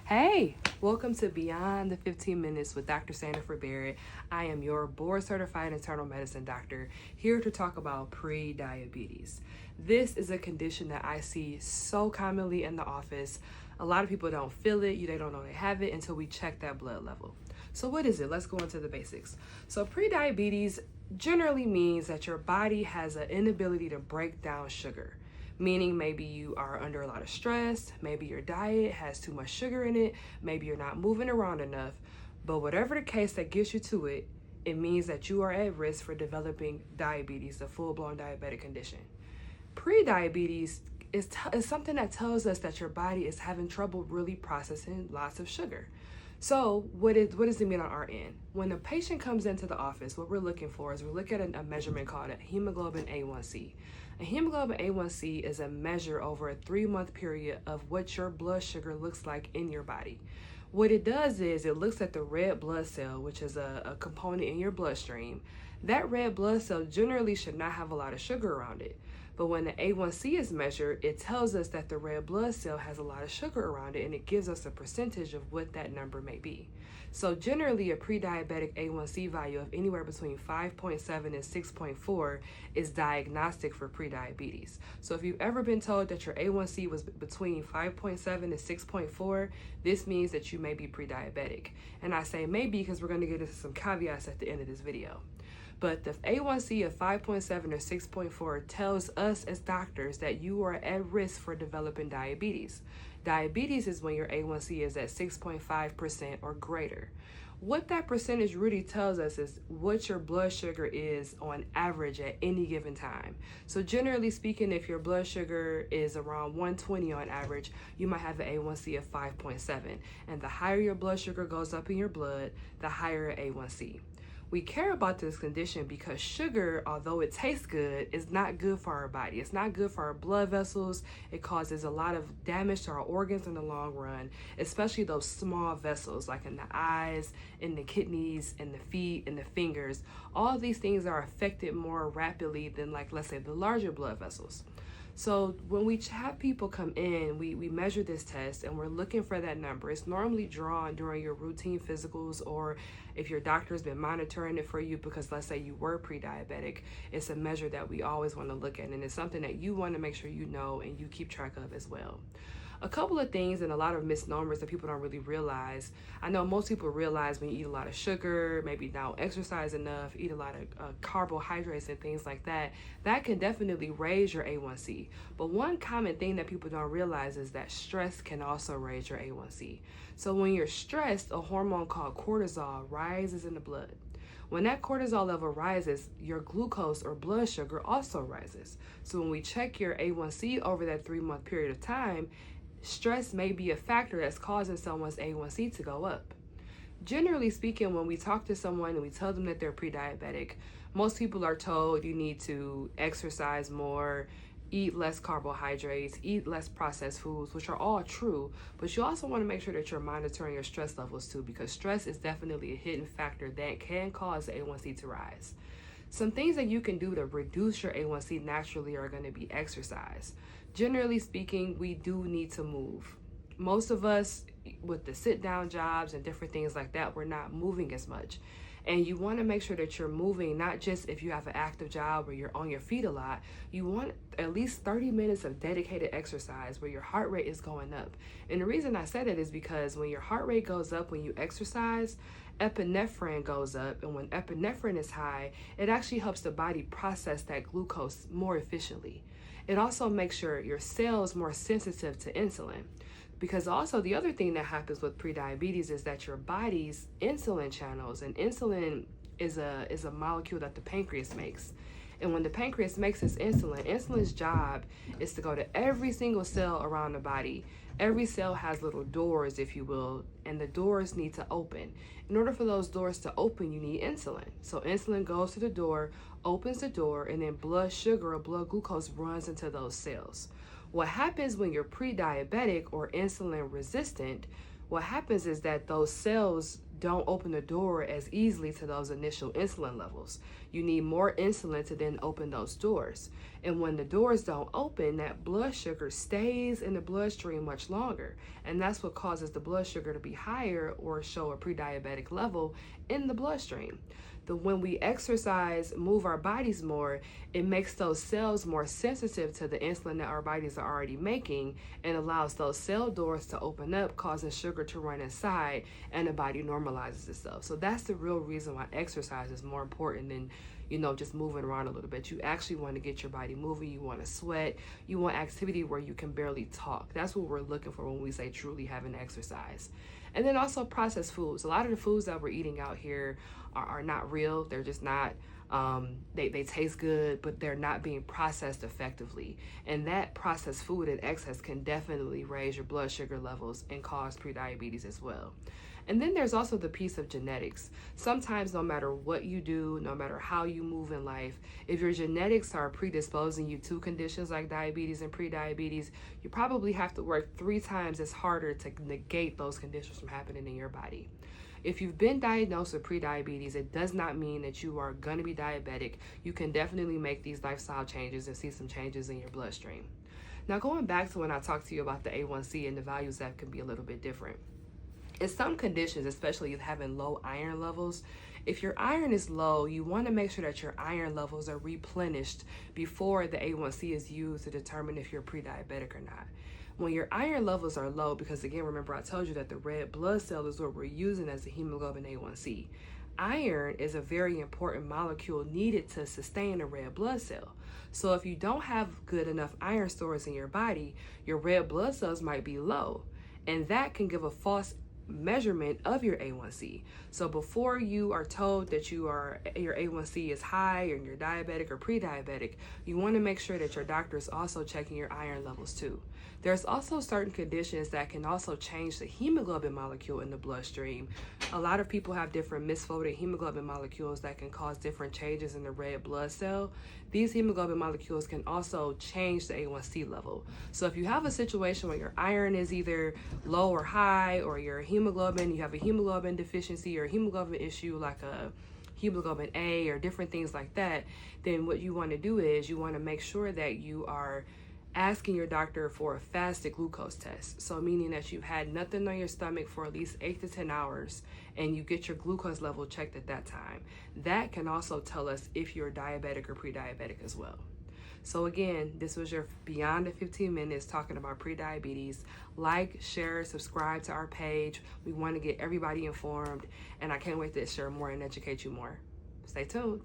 Hey, welcome to Beyond the 15 Minutes with Dr. Standifer-Barrett. I am your board-certified internal medicine doctor here to talk about pre-diabetes. This is a condition that I see so commonly in the office. A lot of people don't feel it, they don't know they have it until we check that blood level. So what is it? Let's go into the basics. So pre-diabetes generally means that your body has an inability to break down sugar. Meaning maybe you are under a lot of stress, maybe your diet has too much sugar in it, maybe you're not moving around enough, but whatever the case that gets you to it, it means that you are at risk for developing diabetes, a full-blown diabetic condition. Pre-diabetes is something that tells us that your body is having trouble really processing lots of sugar. So what does it mean on our end? When a patient comes into the office, what we're looking for is we're looking at a measurement called a hemoglobin A1C. A hemoglobin A1C is a measure over a 3-month period of what your blood sugar looks like in your body. What it does is it looks at the red blood cell, which is a component in your bloodstream. That red blood cell generally should not have a lot of sugar around it. But when the A1C is measured, it tells us that the red blood cell has a lot of sugar around it, and it gives us a percentage of what that number may be. So generally, a pre-diabetic A1C value of anywhere between 5.7 and 6.4 is diagnostic for pre-diabetes. So if you've ever been told that your A1C was between 5.7 and 6.4, this means that you may be pre-diabetic. And I say maybe because we're going to get into some caveats at the end of this video. But the A1C of 5.7 or 6.4 tells us as doctors that you are at risk for developing diabetes. Diabetes is when your A1C is at 6.5% or greater. What that percentage really tells us is what your blood sugar is on average at any given time. So generally speaking, if your blood sugar is around 120 on average, you might have an A1C of 5.7. And the higher your blood sugar goes up in your blood, the higher your A1C. We care about this condition because sugar, although it tastes good, is not good for our body. It's not good for our blood vessels. It causes a lot of damage to our organs in the long run, especially those small vessels like in the eyes, in the kidneys, in the feet, in the fingers. All of these things are affected more rapidly than, like, let's say, the larger blood vessels. So when we have people come in, we measure this test and we're looking for that number. It's normally drawn during your routine physicals, or if your doctor's been monitoring it for you because let's say you were pre-diabetic, it's a measure that we always want to look at, and it's something that you want to make sure you know and you keep track of as well. A couple of things and a lot of misnomers that people don't really realize. I know most people realize when you eat a lot of sugar, maybe don't exercise enough, eat a lot of carbohydrates and things like that, that can definitely raise your A1C. But one common thing that people don't realize is that stress can also raise your A1C. So when you're stressed, a hormone called cortisol rises in the blood. When that cortisol level rises, your glucose or blood sugar also rises. So when we check your A1C over that 3-month period of time, stress may be a factor that's causing someone's A1C to go up. Generally speaking, when we talk to someone and we tell them that they're pre-diabetic, most people are told you need to exercise more, eat less carbohydrates, eat less processed foods, which are all true, but you also want to make sure that you're monitoring your stress levels too, because stress is definitely a hidden factor that can cause the A1C to rise. Some things that you can do to reduce your A1C naturally are going to be exercise. Generally speaking, we do need to move. Most of us, with the sit-down jobs and different things like that, we're not moving as much. And you want to make sure that you're moving, not just if you have an active job where you're on your feet a lot. You want at least 30 minutes of dedicated exercise where your heart rate is going up. And the reason I said it is because when your heart rate goes up when you exercise, epinephrine goes up, and when epinephrine is high, it actually helps the body process that glucose more efficiently. It also makes your cells more sensitive to insulin. Because also the other thing that happens with prediabetes is that your body's insulin channels, and insulin is a molecule that the pancreas makes. And when the pancreas makes its insulin, insulin's job is to go to every single cell around the body. Every cell has little doors, if you will, and the doors need to open. In order for those doors to open, you need insulin. So insulin goes to the door, opens the door, and then blood sugar or blood glucose runs into those cells. What happens when you're pre-diabetic or insulin resistant, what happens is that those cells don't open the door as easily to those initial insulin levels. You need more insulin to then open those doors. And when the doors don't open, that blood sugar stays in the bloodstream much longer. And that's what causes the blood sugar to be higher or show a pre-diabetic level in the bloodstream. When we exercise, move our bodies more, it makes those cells more sensitive to the insulin that our bodies are already making and allows those cell doors to open up, causing sugar to run inside, and the body normalizes itself. So that's the real reason why exercise is more important than, just moving around a little bit. You actually want to get your body moving. You want to sweat. You want activity where you can barely talk. That's what we're looking for when we say truly having exercise. And then also processed foods. A lot of the foods that we're eating out here are not real. They're just not, they taste good, but they're not being processed effectively. And that processed food in excess can definitely raise your blood sugar levels and cause prediabetes as well. And then there's also the piece of genetics. Sometimes no matter what you do, no matter how you move in life, if your genetics are predisposing you to conditions like diabetes and prediabetes, you probably have to work 3 times as harder to negate those conditions from happening in your body. If you've been diagnosed with prediabetes, it does not mean that you are going to be diabetic. You can definitely make these lifestyle changes and see some changes in your bloodstream. Now, going back to when I talked to you about the A1C and the values that can be a little bit different. In some conditions, especially having low iron levels, if your iron is low, you want to make sure that your iron levels are replenished before the A1C is used to determine if you're pre-diabetic or not. When your iron levels are low, because again, remember I told you that the red blood cell is what we're using as the hemoglobin A1C. Iron is a very important molecule needed to sustain a red blood cell. So if you don't have good enough iron stores in your body, your red blood cells might be low, and that can give a false measurement of your A1C. So before you are told that your A1C is high and you're diabetic or pre-diabetic, you want to make sure that your doctor is also checking your iron levels too. There's also certain conditions that can also change the hemoglobin molecule in the bloodstream. A lot of people have different misfolded hemoglobin molecules that can cause different changes in the red blood cell. These hemoglobin molecules can also change the A1C level. So if you have a situation where your iron is either low or high, or your hemoglobin, you have a hemoglobin deficiency or a hemoglobin issue like a hemoglobin A or different things like that, then what you want to do is you want to make sure that you are asking your doctor for a fasted glucose test. So meaning that you've had nothing on your stomach for at least 8 to 10 hours and you get your glucose level checked at that time. That can also tell us if you're diabetic or pre-diabetic as well. So again, this was your Beyond the 15 Minutes talking about pre-diabetes. Like, share, subscribe to our page. We want to get everybody informed, and I can't wait to share more and educate you more. Stay tuned.